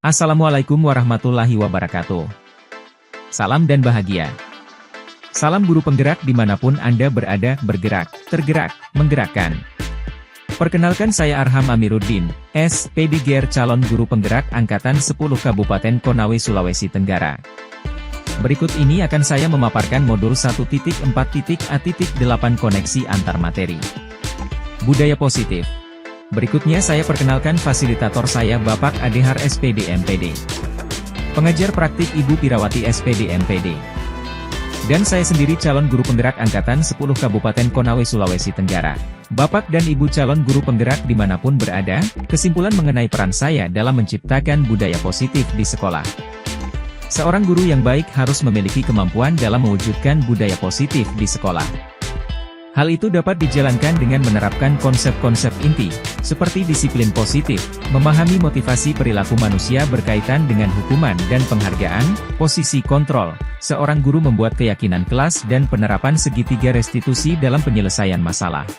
Assalamualaikum warahmatullahi wabarakatuh. Salam dan bahagia. Salam guru penggerak dimanapun Anda berada, bergerak, tergerak, menggerakkan. Perkenalkan saya Arham Amiruddin, SPDGR calon guru penggerak Angkatan 10 Kabupaten Konawe Sulawesi Tenggara. Berikut ini akan saya memaparkan modul 1.4.A.8 koneksi antar materi. Budaya positif. Berikutnya saya perkenalkan fasilitator saya Bapak Adehar SPD MPD. Pengajar praktik Ibu Pirawati SPD MPD. Dan saya sendiri calon guru penggerak Angkatan 10 Kabupaten Konawe Sulawesi Tenggara. Bapak dan Ibu calon guru penggerak dimanapun berada, kesimpulan mengenai peran saya dalam menciptakan budaya positif di sekolah. Seorang guru yang baik harus memiliki kemampuan dalam mewujudkan budaya positif di sekolah. Hal itu dapat dijalankan dengan menerapkan konsep-konsep inti, seperti disiplin positif, memahami motivasi perilaku manusia berkaitan dengan hukuman dan penghargaan, posisi kontrol. Seorang guru membuat keyakinan kelas dan penerapan segitiga restitusi dalam penyelesaian masalah.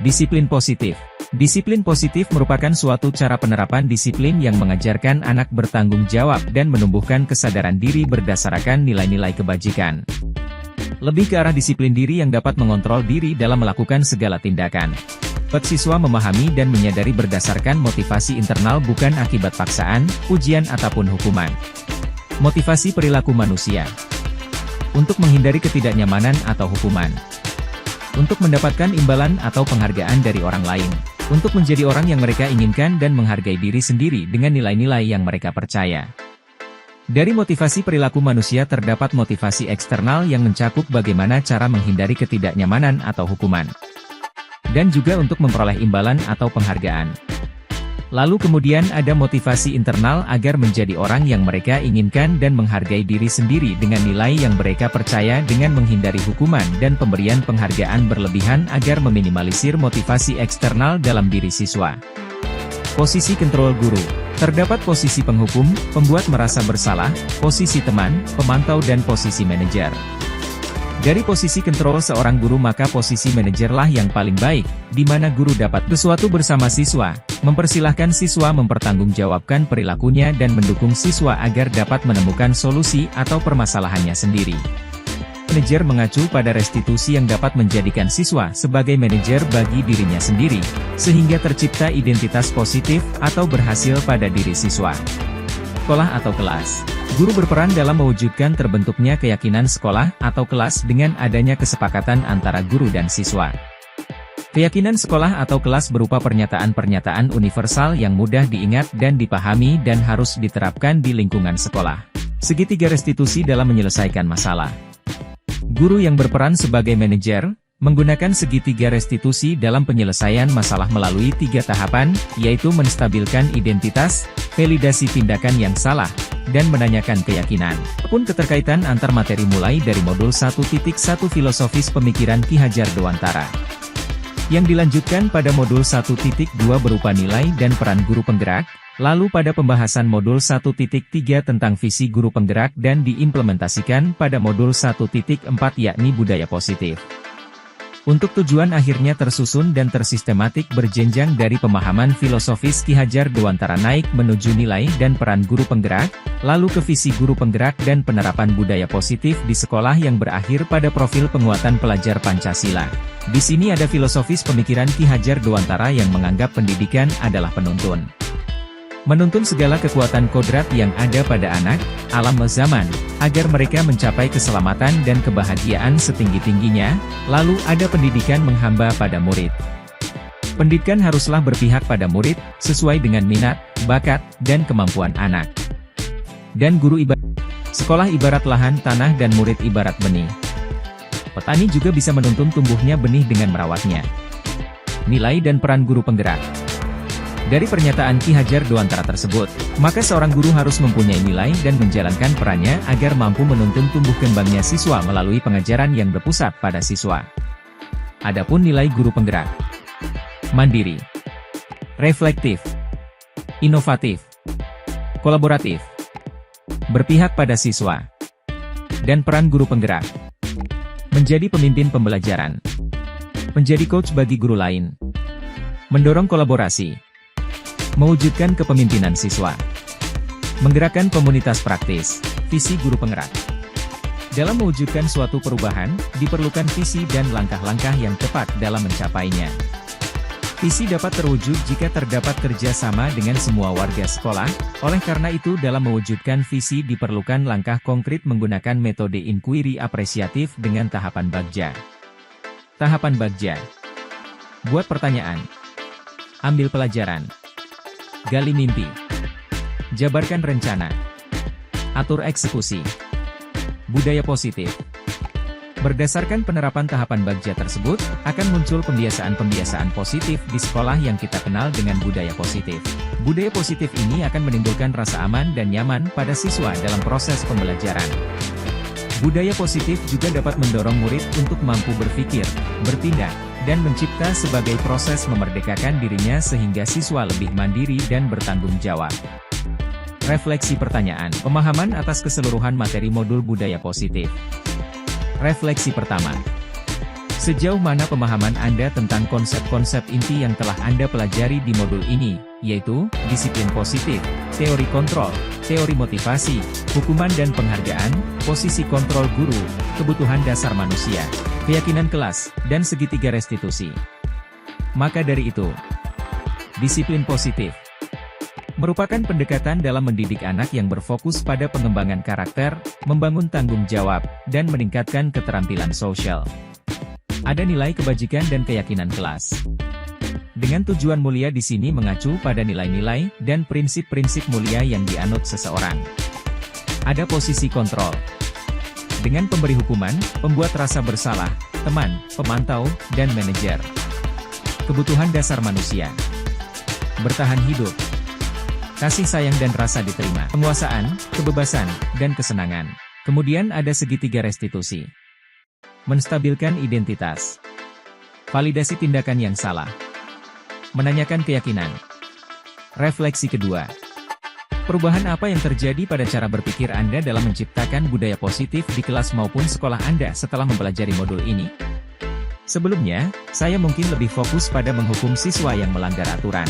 Disiplin positif. Disiplin positif merupakan suatu cara penerapan disiplin yang mengajarkan anak bertanggung jawab dan menumbuhkan kesadaran diri berdasarkan nilai-nilai kebajikan. Lebih ke arah disiplin diri yang dapat mengontrol diri dalam melakukan segala tindakan. Siswa memahami dan menyadari berdasarkan motivasi internal bukan akibat paksaan, ujian ataupun hukuman. Motivasi perilaku manusia. Untuk menghindari ketidaknyamanan atau hukuman. Untuk mendapatkan imbalan atau penghargaan dari orang lain. Untuk menjadi orang yang mereka inginkan dan menghargai diri sendiri dengan nilai-nilai yang mereka percaya. Dari motivasi perilaku manusia terdapat motivasi eksternal yang mencakup bagaimana cara menghindari ketidaknyamanan atau hukuman. Dan juga untuk memperoleh imbalan atau penghargaan. Lalu kemudian ada motivasi internal agar menjadi orang yang mereka inginkan dan menghargai diri sendiri dengan nilai yang mereka percaya dengan menghindari hukuman dan pemberian penghargaan berlebihan agar meminimalisir motivasi eksternal dalam diri siswa. Posisi kontrol guru. Terdapat posisi penghukum, pembuat merasa bersalah, posisi teman, pemantau dan posisi manajer. Dari posisi kontrol seorang guru maka posisi manajerlah yang paling baik, di mana guru dapat sesuatu bersama siswa, mempersilahkan siswa mempertanggungjawabkan perilakunya dan mendukung siswa agar dapat menemukan solusi atau permasalahannya sendiri. Manajer mengacu pada restitusi yang dapat menjadikan siswa sebagai manajer bagi dirinya sendiri, sehingga tercipta identitas positif atau berhasil pada diri siswa. Sekolah atau kelas. Guru berperan dalam mewujudkan terbentuknya keyakinan sekolah atau kelas dengan adanya kesepakatan antara guru dan siswa. Keyakinan sekolah atau kelas berupa pernyataan-pernyataan universal yang mudah diingat dan dipahami dan harus diterapkan di lingkungan sekolah. Segitiga restitusi dalam menyelesaikan masalah. Guru yang berperan sebagai manajer, menggunakan segitiga restitusi dalam penyelesaian masalah melalui 3 tahapan, yaitu menstabilkan identitas, validasi tindakan yang salah, dan menanyakan keyakinan. Pun keterkaitan antar materi mulai dari modul 1.1 filosofis pemikiran Ki Hajar Dewantara. Yang dilanjutkan pada modul 1.2 berupa nilai dan peran guru penggerak, lalu pada pembahasan modul 1.3 tentang visi guru penggerak dan diimplementasikan pada modul 1.4 yakni budaya positif. Untuk tujuan akhirnya tersusun dan tersistematik berjenjang dari pemahaman filosofis Ki Hajar Dewantara naik menuju nilai dan peran guru penggerak, lalu ke visi guru penggerak dan penerapan budaya positif di sekolah yang berakhir pada profil penguatan pelajar Pancasila. Di sini ada filosofis pemikiran Ki Hajar Dewantara yang menganggap pendidikan adalah penuntun. Menuntun segala kekuatan kodrat yang ada pada anak, alam zaman, agar mereka mencapai keselamatan dan kebahagiaan setinggi-tingginya, lalu ada pendidikan menghamba pada murid. Pendidikan haruslah berpihak pada murid, sesuai dengan minat, bakat, dan kemampuan anak. Dan guru ibarat sekolah ibarat lahan tanah dan murid ibarat benih. Petani juga bisa menuntun tumbuhnya benih dengan merawatnya. Nilai dan peran guru penggerak. Dari pernyataan Ki Hajar Dewantara tersebut, maka seorang guru harus mempunyai nilai dan menjalankan perannya agar mampu menuntun tumbuh kembangnya siswa melalui pengajaran yang berpusat pada siswa. Adapun nilai guru penggerak. Mandiri, reflektif, inovatif, kolaboratif, berpihak pada siswa, dan peran guru penggerak. Menjadi pemimpin pembelajaran, menjadi coach bagi guru lain, mendorong kolaborasi, mewujudkan kepemimpinan siswa, Menggerakkan komunitas praktis. Visi guru penggerak. Dalam mewujudkan suatu perubahan, diperlukan visi dan langkah-langkah yang tepat dalam mencapainya. Visi dapat terwujud jika terdapat kerjasama dengan semua warga sekolah, oleh karena itu dalam mewujudkan visi diperlukan langkah konkret menggunakan metode inquiry apresiatif dengan tahapan bagja. Tahapan bagja. Buat pertanyaan. Ambil pelajaran. Gali mimpi. Jabarkan rencana. Atur eksekusi. Budaya positif. Berdasarkan penerapan tahapan bagja tersebut, akan muncul pembiasaan-pembiasaan positif di sekolah yang kita kenal dengan budaya positif. Budaya positif ini akan menimbulkan rasa aman dan nyaman pada siswa dalam proses pembelajaran. Budaya positif juga dapat mendorong murid untuk mampu berpikir, bertindak, dan mencipta sebagai proses memerdekakan dirinya sehingga siswa lebih mandiri dan bertanggung jawab. Refleksi pertanyaan, pemahaman atas keseluruhan materi modul budaya positif. Refleksi pertama. Sejauh mana pemahaman Anda tentang konsep-konsep inti yang telah Anda pelajari di modul ini, yaitu, disiplin positif, teori kontrol, teori motivasi, hukuman dan penghargaan, posisi kontrol guru, kebutuhan dasar manusia, keyakinan kelas, dan segitiga restitusi. Maka dari itu, disiplin positif merupakan pendekatan dalam mendidik anak yang berfokus pada pengembangan karakter, membangun tanggung jawab, dan meningkatkan keterampilan sosial. Ada nilai kebajikan dan keyakinan kelas. Dengan tujuan mulia di sini mengacu pada nilai-nilai dan prinsip-prinsip mulia yang dianut seseorang. Ada posisi kontrol. Dengan pemberi hukuman, pembuat rasa bersalah, teman, pemantau, dan manajer. Kebutuhan dasar manusia. Bertahan hidup. Kasih sayang dan rasa diterima, penguasaan, kebebasan, dan kesenangan. Kemudian ada segitiga restitusi. Menstabilkan identitas. Validasi tindakan yang salah. Menanyakan keyakinan. Refleksi kedua. Perubahan apa yang terjadi pada cara berpikir Anda dalam menciptakan budaya positif di kelas maupun sekolah Anda setelah mempelajari modul ini? Sebelumnya, saya mungkin lebih fokus pada menghukum siswa yang melanggar aturan.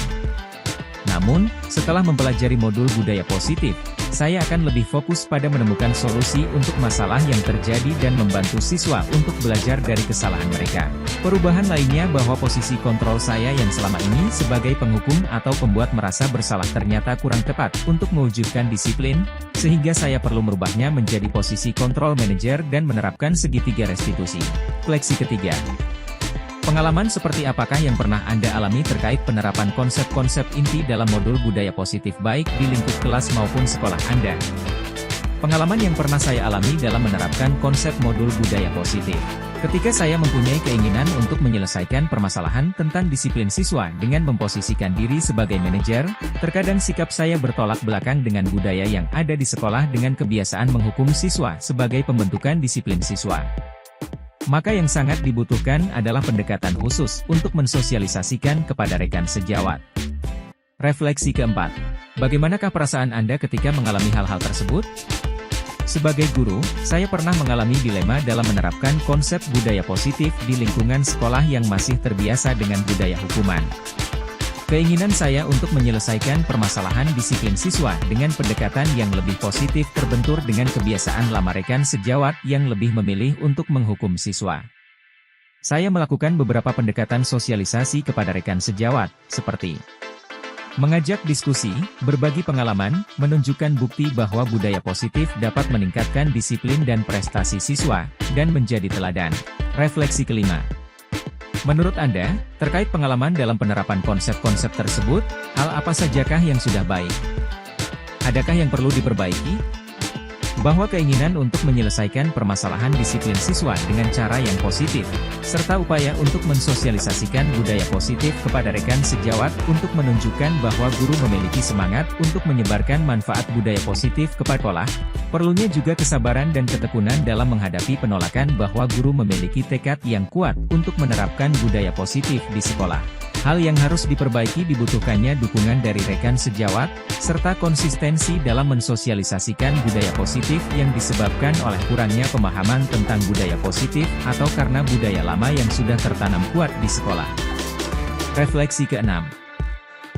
Namun, setelah mempelajari modul budaya positif, saya akan lebih fokus pada menemukan solusi untuk masalah yang terjadi dan membantu siswa untuk belajar dari kesalahan mereka. Perubahan lainnya bahwa posisi kontrol saya yang selama ini sebagai penghukum atau pembuat merasa bersalah ternyata kurang tepat untuk mewujudkan disiplin, sehingga saya perlu merubahnya menjadi posisi kontrol manajer dan menerapkan segitiga restitusi. Refleksi ketiga. Pengalaman seperti apakah yang pernah Anda alami terkait penerapan konsep-konsep inti dalam modul budaya positif baik di lingkup kelas maupun sekolah Anda? Pengalaman yang pernah saya alami dalam menerapkan konsep modul budaya positif. Ketika saya mempunyai keinginan untuk menyelesaikan permasalahan tentang disiplin siswa dengan memposisikan diri sebagai manajer, terkadang sikap saya bertolak belakang dengan budaya yang ada di sekolah dengan kebiasaan menghukum siswa sebagai pembentukan disiplin siswa. Maka yang sangat dibutuhkan adalah pendekatan khusus untuk mensosialisasikan kepada rekan sejawat. Refleksi keempat. Bagaimanakah perasaan Anda ketika mengalami hal-hal tersebut? Sebagai guru, saya pernah mengalami dilema dalam menerapkan konsep budaya positif di lingkungan sekolah yang masih terbiasa dengan budaya hukuman. Keinginan saya untuk menyelesaikan permasalahan disiplin siswa dengan pendekatan yang lebih positif terbentur dengan kebiasaan lama rekan sejawat yang lebih memilih untuk menghukum siswa. Saya melakukan beberapa pendekatan sosialisasi kepada rekan sejawat, seperti mengajak diskusi, berbagi pengalaman, menunjukkan bukti bahwa budaya positif dapat meningkatkan disiplin dan prestasi siswa, dan menjadi teladan. Refleksi kelima. Menurut Anda, terkait pengalaman dalam penerapan konsep-konsep tersebut, hal apa sajakah yang sudah baik? Adakah yang perlu diperbaiki? Bahwa keinginan untuk menyelesaikan permasalahan disiplin siswa dengan cara yang positif, serta upaya untuk mensosialisasikan budaya positif kepada rekan sejawat untuk menunjukkan bahwa guru memiliki semangat untuk menyebarkan manfaat budaya positif kepada sekolah, perlunya juga kesabaran dan ketekunan dalam menghadapi penolakan bahwa guru memiliki tekad yang kuat untuk menerapkan budaya positif di sekolah. Hal yang harus diperbaiki dibutuhkannya dukungan dari rekan sejawat, serta konsistensi dalam mensosialisasikan budaya positif yang disebabkan oleh kurangnya pemahaman tentang budaya positif atau karena budaya lama yang sudah tertanam kuat di sekolah. Refleksi keenam.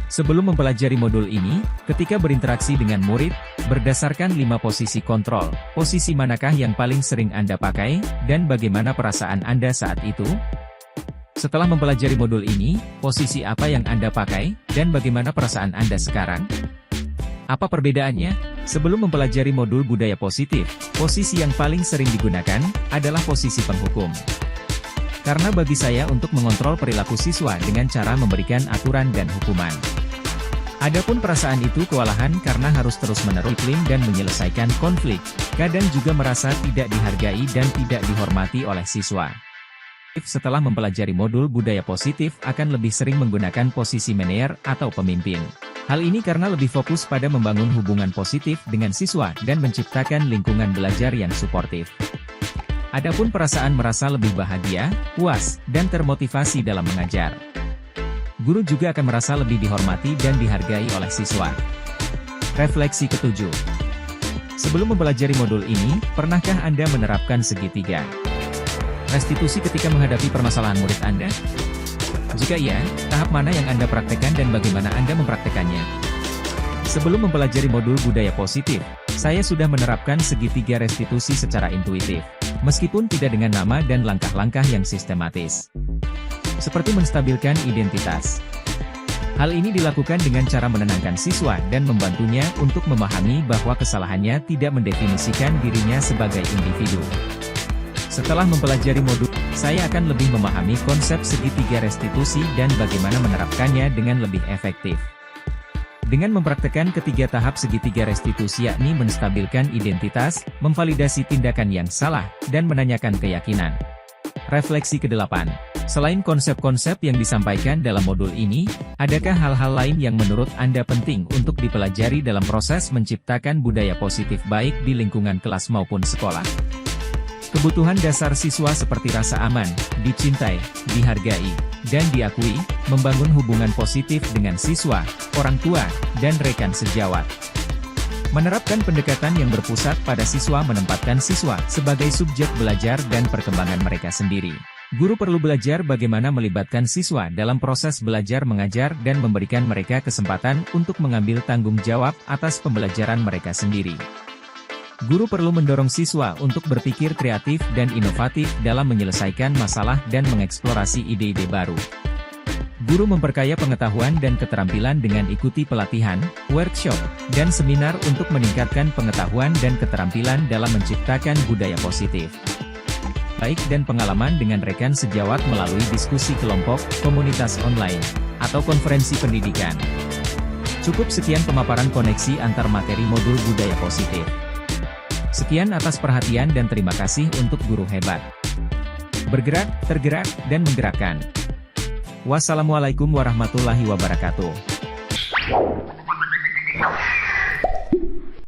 Sebelum mempelajari modul ini, ketika berinteraksi dengan murid, berdasarkan 5 posisi kontrol, posisi manakah yang paling sering Anda pakai, dan bagaimana perasaan Anda saat itu? Setelah mempelajari modul ini, posisi apa yang Anda pakai, dan bagaimana perasaan Anda sekarang? Apa perbedaannya? Sebelum mempelajari modul budaya positif, posisi yang paling sering digunakan adalah posisi penghukum. Karena bagi saya untuk mengontrol perilaku siswa dengan cara memberikan aturan dan hukuman. Adapun perasaan itu kewalahan karena harus terus-menerus iklim dan menyelesaikan konflik, kadang juga merasa tidak dihargai dan tidak dihormati oleh siswa. Setelah mempelajari modul budaya positif akan lebih sering menggunakan posisi manajer atau pemimpin. Hal ini karena lebih fokus pada membangun hubungan positif dengan siswa dan menciptakan lingkungan belajar yang suportif. Adapun perasaan merasa lebih bahagia, puas, dan termotivasi dalam mengajar. Guru juga akan merasa lebih dihormati dan dihargai oleh siswa. Refleksi ketujuh. Sebelum mempelajari modul ini, pernahkah Anda menerapkan segitiga restitusi ketika menghadapi permasalahan murid Anda? Jika iya, tahap mana yang Anda praktekkan dan bagaimana Anda mempraktekannya? Sebelum mempelajari modul budaya positif, saya sudah menerapkan segitiga restitusi secara intuitif, meskipun tidak dengan nama dan langkah-langkah yang sistematis. Seperti menstabilkan identitas. Hal ini dilakukan dengan cara menenangkan siswa dan membantunya untuk memahami bahwa kesalahannya tidak mendefinisikan dirinya sebagai individu. Setelah mempelajari modul, saya akan lebih memahami konsep segitiga restitusi dan bagaimana menerapkannya dengan lebih efektif. Dengan mempraktekkan ketiga tahap segitiga restitusi yakni menstabilkan identitas, memvalidasi tindakan yang salah, dan menanyakan keyakinan. Refleksi ke-8. Selain konsep-konsep yang disampaikan dalam modul ini, adakah hal-hal lain yang menurut Anda penting untuk dipelajari dalam proses menciptakan budaya positif baik di lingkungan kelas maupun sekolah? Kebutuhan dasar siswa seperti rasa aman, dicintai, dihargai, dan diakui, membangun hubungan positif dengan siswa, orang tua, dan rekan sejawat. Menerapkan pendekatan yang berpusat pada siswa menempatkan siswa sebagai subjek belajar dan perkembangan mereka sendiri. Guru perlu belajar bagaimana melibatkan siswa dalam proses belajar mengajar dan memberikan mereka kesempatan untuk mengambil tanggung jawab atas pembelajaran mereka sendiri. Guru perlu mendorong siswa untuk berpikir kreatif dan inovatif dalam menyelesaikan masalah dan mengeksplorasi ide-ide baru. Guru memperkaya pengetahuan dan keterampilan dengan ikuti pelatihan, workshop, dan seminar untuk meningkatkan pengetahuan dan keterampilan dalam menciptakan budaya positif. Baik dan pengalaman dengan rekan sejawat melalui diskusi kelompok, komunitas online, atau konferensi pendidikan. Cukup sekian pemaparan koneksi antar materi modul budaya positif. Sekian atas perhatian dan terima kasih untuk guru hebat. Bergerak, tergerak, dan menggerakkan. Wassalamualaikum warahmatullahi wabarakatuh.